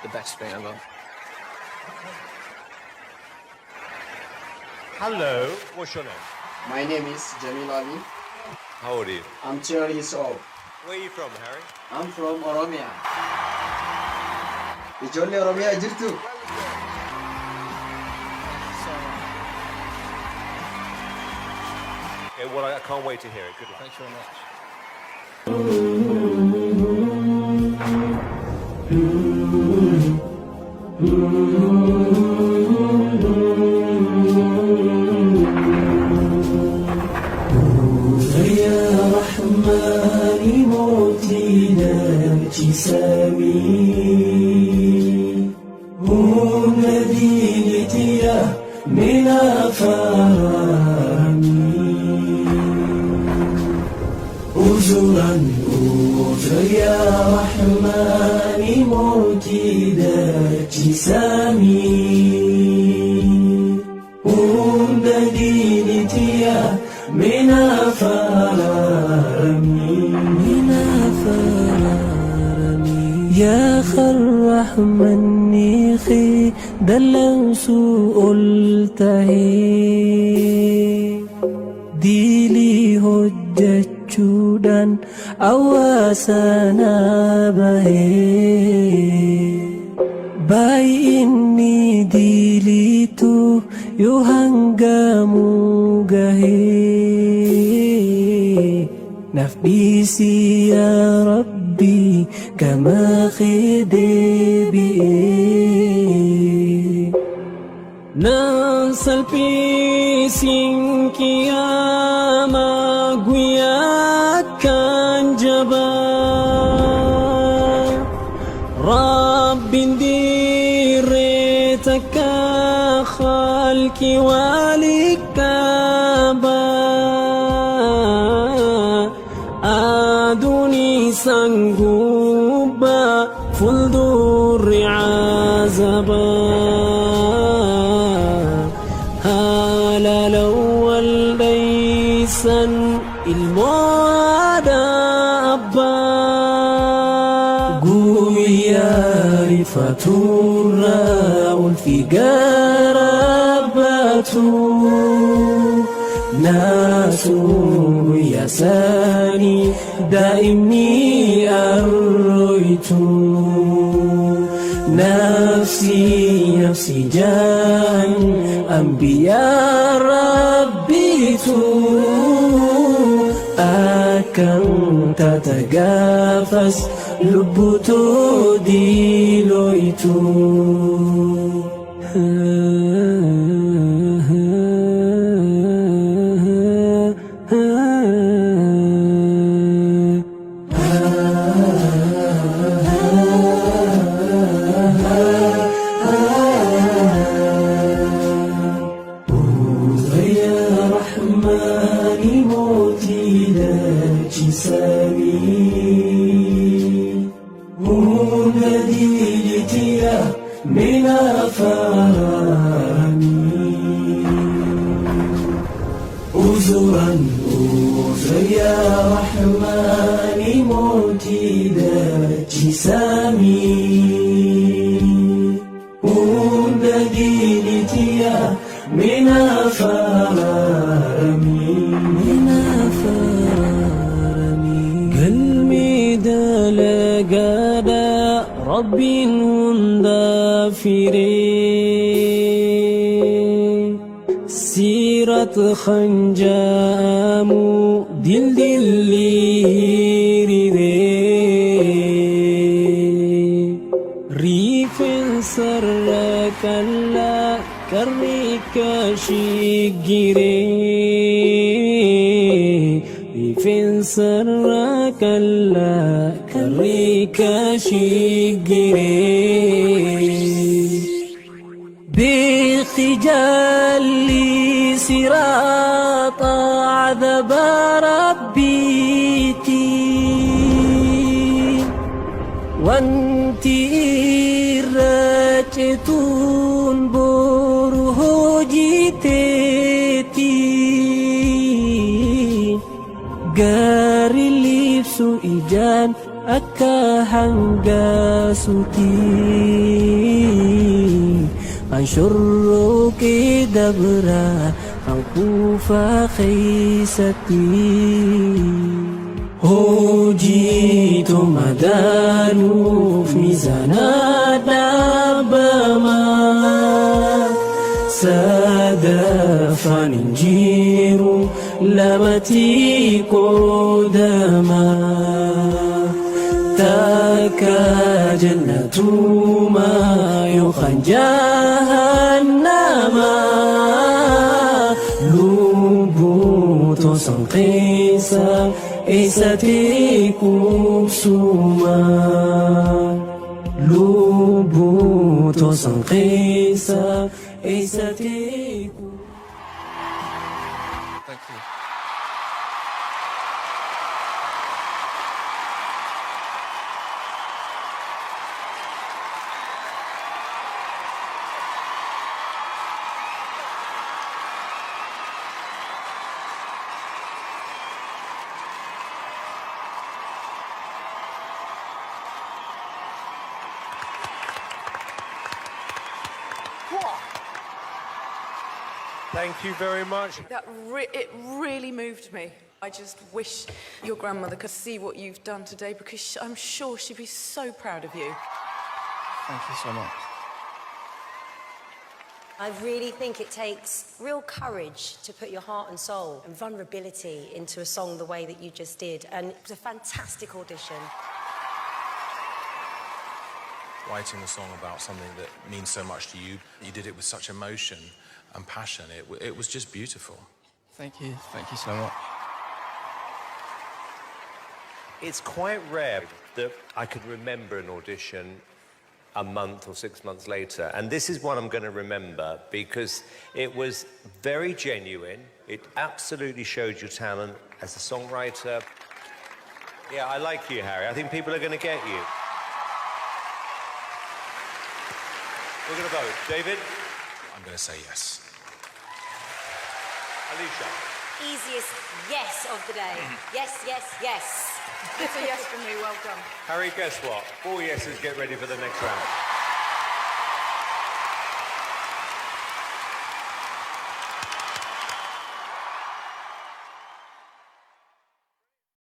The best thing ever. Hello, what's your name? My name is Jamil Ali. How old are you? I'm 12 years old. Where are you from, Harry? I'm from Oromia. Ijoollee Oromiyaa jirtu. Yeah, well, I can't wait to hear it. Good luck. Thanks very much. يا رحمن موتنا ابتسامي هو مدينتي من أفهامي أجرا أجر يا رحمن موتنا ابتسامي هو مدينتي من أفرامي يا خرح مني خي دلن سوء التهي ديلي هجة جودان أواسنا بهي باي إني ديليتو يهنجمو جهي نفبيسي يا ربي كما خدي بي ننسى البيسين كياما قويا كان جبا رب ديرتك خالكي والكابا أدوني سنغوبا فلدور عزبا هالا الأول ليسا الموعد أبا قويا رفتورا والفقار أباتو ناسو يساني دائمني أرويتو نفسي نفسي جان أنبياء ربيتو أكن تتجافس لبتو ديلويتو من أفهامي أزرا أزر يا رحمن موتي ذات جسامي ومدينتي من أفهامي من أفهامي قلبي دلقادا ربي هندا فيري سيرة خنجامو دل دليري ريفن سرك الله كريك شجري ريفن سرك الله كريك شجري بخجالي صراط عذاب ربيتي وانتي رجتون بوره جيتتي قاري اللبس إجان akka hangga suti an syurruqi dabra an kufa khaysati Hoji to madanu mizana dabama Sadafan injiru lamati kodama Taka jannatu ma yukhan jahannama Lubu to sangkisa Isati kusuma Lubu to sangkisa Isati Thank you. Thank you very much. It really moved me. I just wish your grandmother could see what you've done today because I'm sure she'd be so proud of you. Thank you so much. I really think it takes real courage to put your heart and soul and vulnerability into a song the way that you just did. And it was a fantastic audition. Writing a song about something that means so much to you, you did it with such emotion and passion. It was just beautiful. Thank you so much. It's quite rare that I could remember an audition a month or 6 months later. And this is one I'm going to remember because it was very genuine. It absolutely showed your talent as a songwriter. Yeah, I like you, Harry. I think people are going to get you. We're going to vote. David? I'm going to say yes. Alicia? Easiest yes of the day. Yes, yes, yes. It's a yes for me, well done. Harry, guess what? 4 yeses, get ready for the next round.